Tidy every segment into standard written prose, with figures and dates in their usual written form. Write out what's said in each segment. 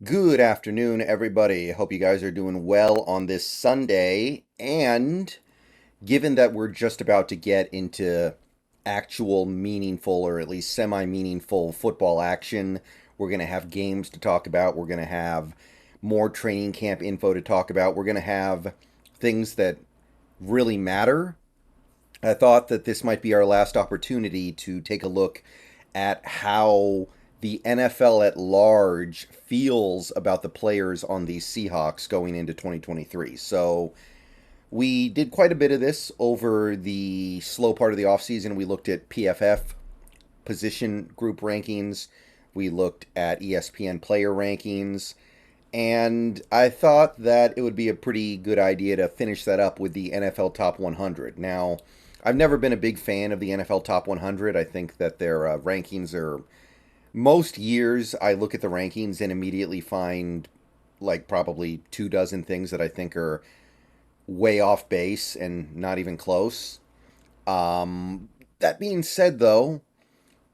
Good afternoon, everybody. Hope you guys are doing well on this Sunday. And given that we're just about to get into actual meaningful or at least semi meaningful football action, we're going to have games to talk about. We're going to have more training camp info to talk about. We're going to have things that really matter. I thought that this might be our last opportunity to take a look at how the NFL at large feels about the players on these Seahawks going into 2023. So, we did quite a bit of this over the slow part of the offseason. We looked at PFF position group rankings, we looked at ESPN player rankings, and I thought that it would be a pretty good idea to finish that up with the NFL Top 100. Now, I've never been a big fan of the NFL Top 100. I think that their rankings are most years I look at the rankings and immediately find like probably 2 dozen things that I think are way off base and not even close. That being said, though,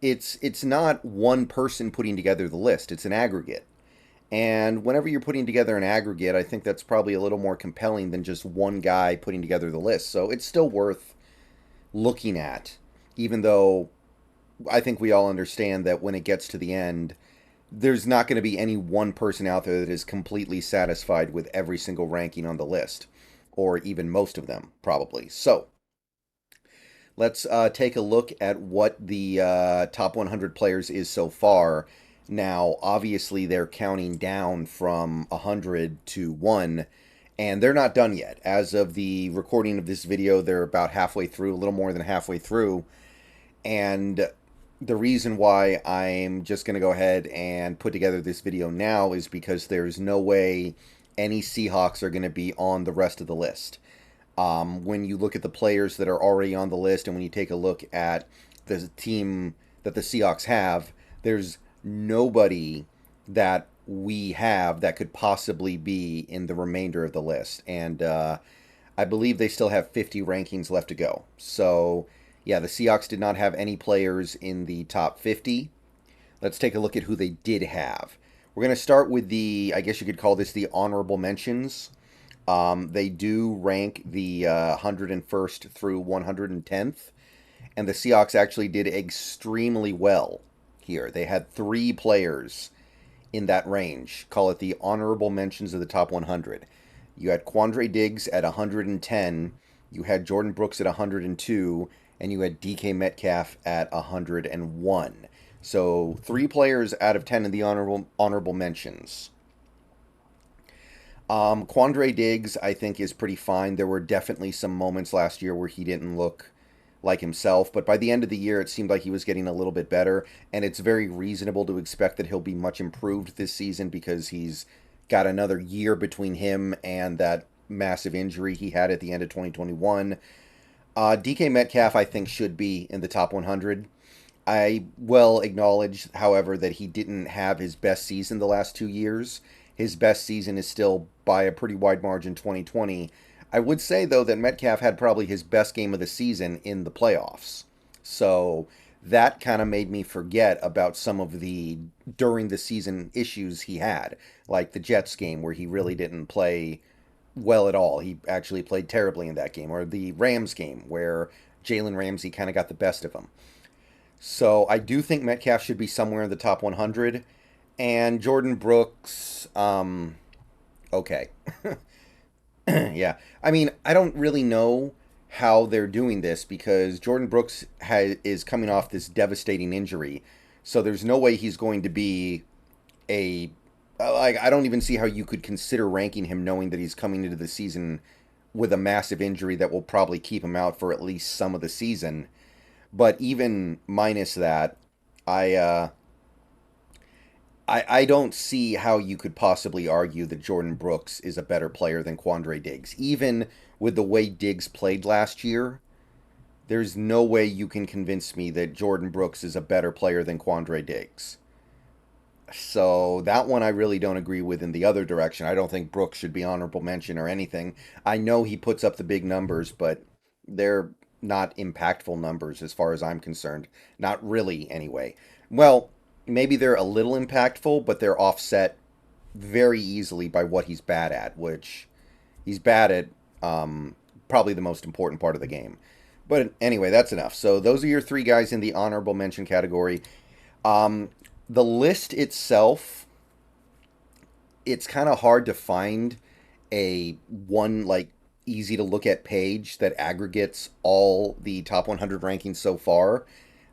it's not one person putting together the list; it's an aggregate. And whenever you're putting together an aggregate, I think that's probably a little more compelling than just one guy putting together the list. So it's still worth looking at, even though I think we all understand that when it gets to the end, there's not going to be any one person out there that is completely satisfied with every single ranking on the list, or even most of them, probably. So let's take a look at what the top 100 players is so far. Now, obviously, they're counting down from 100 to 1, and they're not done yet. As of the recording of this video, they're about halfway through, a little more than halfway through. And the reason why I'm just going to go ahead and put together this video now is because there's no way any Seahawks are going to be on the rest of the list. When you look at the players that are already on the list and when you take a look at the team that the Seahawks have, there's nobody that we have that could possibly be in the remainder of the list. And I believe they still have 50 rankings left to go. So, yeah, the Seahawks did not have any players in the top 50. Let's take a look at who they did have. We're going to start with I guess you could call this the honorable mentions. They do rank the 101st through 110th, and the Seahawks actually did extremely well here. They had 3 players in that range. Call it the honorable mentions of the top 100. You had Quandre Diggs at 110, you had Jordan Brooks at 102, and you had DK Metcalf at 101. So 3 players out of 10 in the honorable mentions. Quandre Diggs, I think, is pretty fine. There were definitely some moments last year where he didn't look like himself, but by the end of the year, it seemed like he was getting a little bit better, and it's very reasonable to expect that he'll be much improved this season because he's got another year between him and that massive injury he had at the end of 2021. DK Metcalf, I think, should be in the top 100. I will acknowledge, however, that he didn't have his best season the last 2 years. His best season is still by a pretty wide margin 2020. I would say, though, that Metcalf had probably his best game of the season in the playoffs. So that kind of made me forget about some of the during the season issues he had, like the Jets game where he really didn't play well at all. He actually played terribly in that game, or the Rams game where Jalen Ramsey kind of got the best of him. So I do think Metcalf should be somewhere in the top 100. And Jordan Brooks, okay. Yeah. I mean, I don't really know how they're doing this because Jordan Brooks is coming off this devastating injury. So there's no way he's going to be a. Like, I don't even see how you could consider ranking him knowing that he's coming into the season with a massive injury that will probably keep him out for at least some of the season. But even minus that, I I don't see how you could possibly argue that Jordan Brooks is a better player than Quandre Diggs. Even with the way Diggs played last year, there's no way you can convince me that Jordan Brooks is a better player than Quandre Diggs. So that one I really don't agree with in the other direction. I don't think Brooks should be honorable mention or anything. I know he puts up the big numbers, but they're not impactful numbers as far as I'm concerned. Not really, anyway. Well, maybe they're a little impactful, but they're offset very easily by what he's bad at, which he's bad at probably the most important part of the game. But anyway, that's enough. So those are your three guys in the honorable mention category. Um, the list itself, it's kind of hard to find a one like easy to look at page that aggregates all the top 100 rankings so far.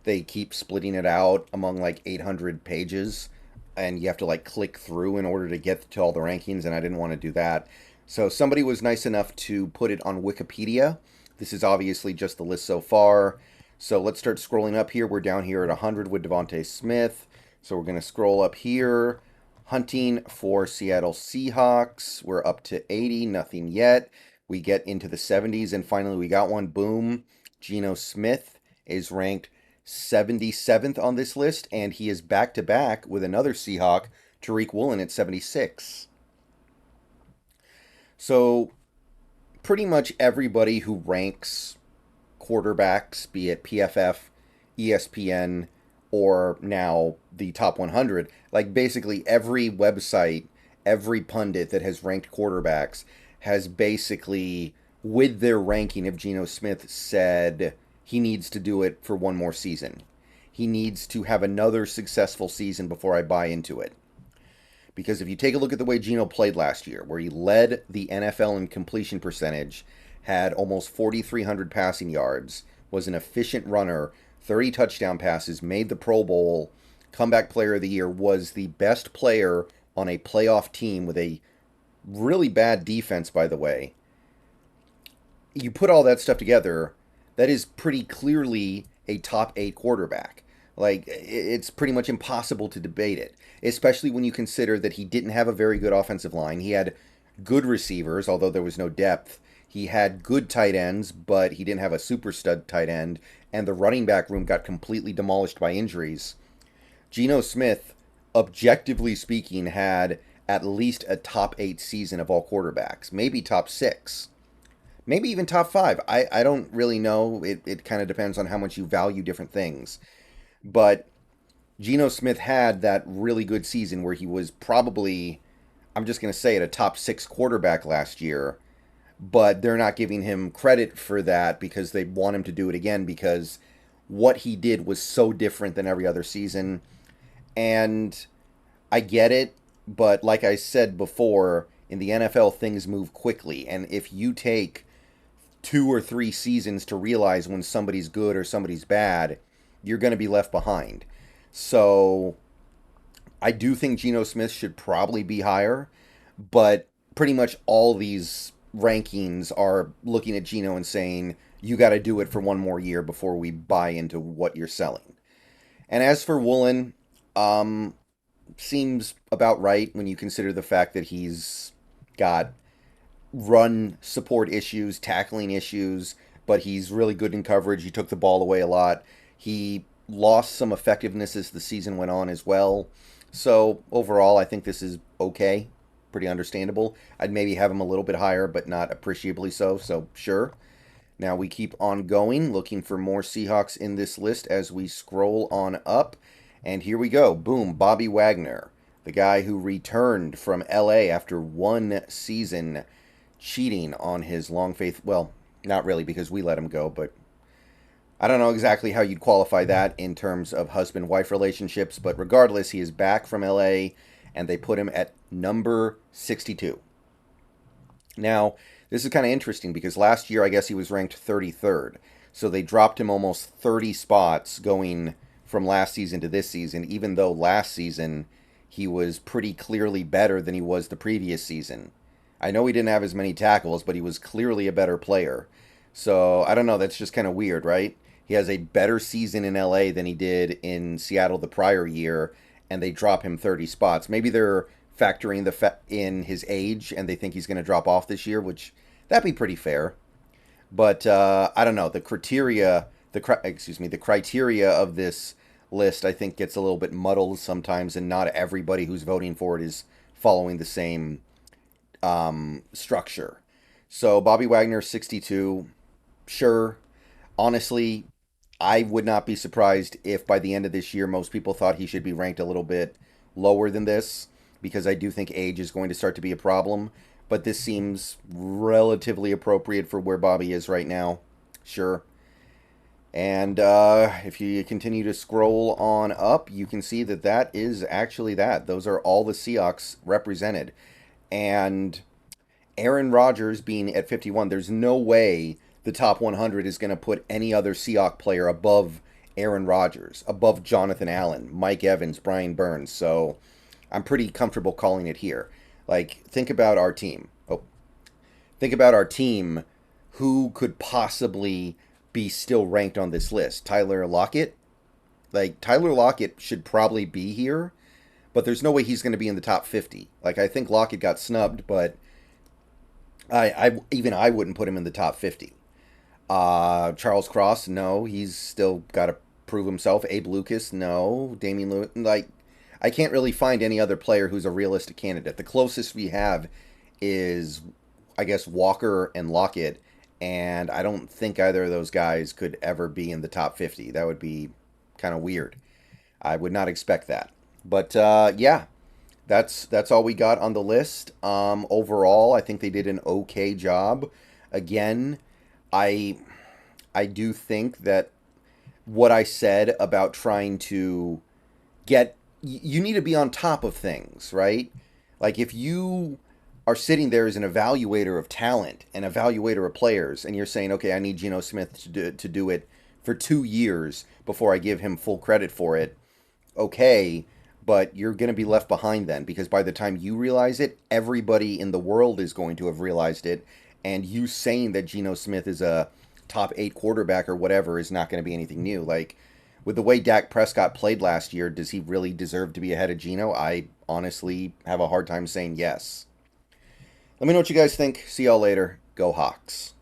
They keep splitting it out among like 800 pages, and you have to like click through in order to get to all the rankings, and I didn't want to do that. So somebody was nice enough to put it on Wikipedia. This is obviously just the list so far. So let's start scrolling up here. We're down here at 100 with Devontae Smith. So we're going to scroll up here. Hunting for Seattle Seahawks. We're up to 80, nothing yet. We get into the 70s, and finally we got one. Boom. Geno Smith is ranked 77th on this list, and he is back to back with another Seahawk, Tariq Woolen, at 76. So pretty much everybody who ranks quarterbacks, be it PFF, ESPN, or now the top 100, like basically every website, every pundit that has ranked quarterbacks has basically, with their ranking of Geno Smith, said he needs to do it for one more season. He needs to have another successful season before I buy into it. Because if you take a look at the way Geno played last year, where he led the NFL in completion percentage, had almost 4,300 passing yards, was an efficient runner, 30 touchdown passes, made the Pro Bowl, comeback player of the year, was the best player on a playoff team with a really bad defense, by the way. You put all that stuff together, that is pretty clearly a top 8 quarterback. Like, it's pretty much impossible to debate it, especially when you consider that he didn't have a very good offensive line. He had good receivers, although there was no depth. He had good tight ends, but he didn't have a super stud tight end, and the running back room got completely demolished by injuries. Geno Smith, objectively speaking, had at least a top 8 season of all quarterbacks, maybe top 6, maybe even top 5. I don't really know. It kind of depends on how much you value different things. But Geno Smith had that really good season where he was probably, I'm just going to say it, a top 6 quarterback last year. But they're not giving him credit for that because they want him to do it again because what he did was so different than every other season. And I get it, but like I said before, in the NFL, things move quickly. And if you take 2 or 3 seasons to realize when somebody's good or somebody's bad, you're going to be left behind. So I do think Geno Smith should probably be higher, but pretty much all these rankings are looking at Geno and saying, you got to do it for one more year before we buy into what you're selling. And as for Woolen, seems about right when you consider the fact that he's got run support issues, tackling issues, but he's really good in coverage. He took the ball away a lot. He lost some effectiveness as the season went on as well. So overall, I think this is okay, pretty understandable. I'd maybe have him a little bit higher, but not appreciably so. So sure. Now we keep on going, looking for more Seahawks in this list as we scroll on up. And here we go. Boom, Bobby Wagner, the guy who returned from LA after one season cheating on his long faith. Well, not really because we let him go, but I don't know exactly how you'd qualify that in terms of husband-wife relationships, but regardless, he is back from LA and they put him at number 62. Now, this is kind of interesting because last year I guess he was ranked 33rd. So they dropped him almost 30 spots going from last season to this season, even though last season he was pretty clearly better than he was the previous season. I know he didn't have as many tackles, but he was clearly a better player. So I don't know, that's just kind of weird, right? He has a better season in LA than he did in Seattle the prior year, and they drop him 30 spots. Maybe they're factoring in his age, and they think he's going to drop off this year, which that'd be pretty fair. But I don't know. The criteria of this list, I think, gets a little bit muddled sometimes, and not everybody who's voting for it is following the same structure. So Bobby Wagner, 62, sure. Honestly, I would not be surprised if by the end of this year most people thought he should be ranked a little bit lower than this. because I do think age is going to start to be a problem. But this seems relatively appropriate for where Bobby is right now. Sure. And if you continue to scroll on up, you can see that that is actually that. Those are all the Seahawks represented. And Aaron Rodgers being at 51, there's no way the top 100 is going to put any other Seahawk player above Aaron Rodgers, above Jonathan Allen, Mike Evans, Brian Burns. So I'm pretty comfortable calling it here. Like, think about our team. Oh, think about our team. Who could possibly be still ranked on this list? Tyler Lockett? Like, Tyler Lockett should probably be here, but there's no way he's going to be in the top 50. Like, I think Lockett got snubbed, but I wouldn't put him in the top 50. Charles Cross, no, he's still got to prove himself. Abe Lucas, no. Damian Lewis, like, I can't really find any other player who's a realistic candidate. The closest we have is, I guess, Walker and Lockett, and I don't think either of those guys could ever be in the top 50. That would be kind of weird. I would not expect that. But yeah, that's all we got on the list. Overall, I think they did an okay job. Again, I I do think that what I said about trying to get you need to be on top of things, right? Like if you are sitting there as an evaluator of talent, an evaluator of players, and you're saying, okay, I need Geno Smith to do it for 2 years before I give him full credit for it. Okay, but you're going to be left behind then because by the time you realize it, everybody in the world is going to have realized it. And you saying that Geno Smith is a top 8 quarterback or whatever is not going to be anything new. Like, with the way Dak Prescott played last year, does he really deserve to be ahead of Geno? I honestly have a hard time saying yes. Let me know what you guys think. See y'all later. Go Hawks.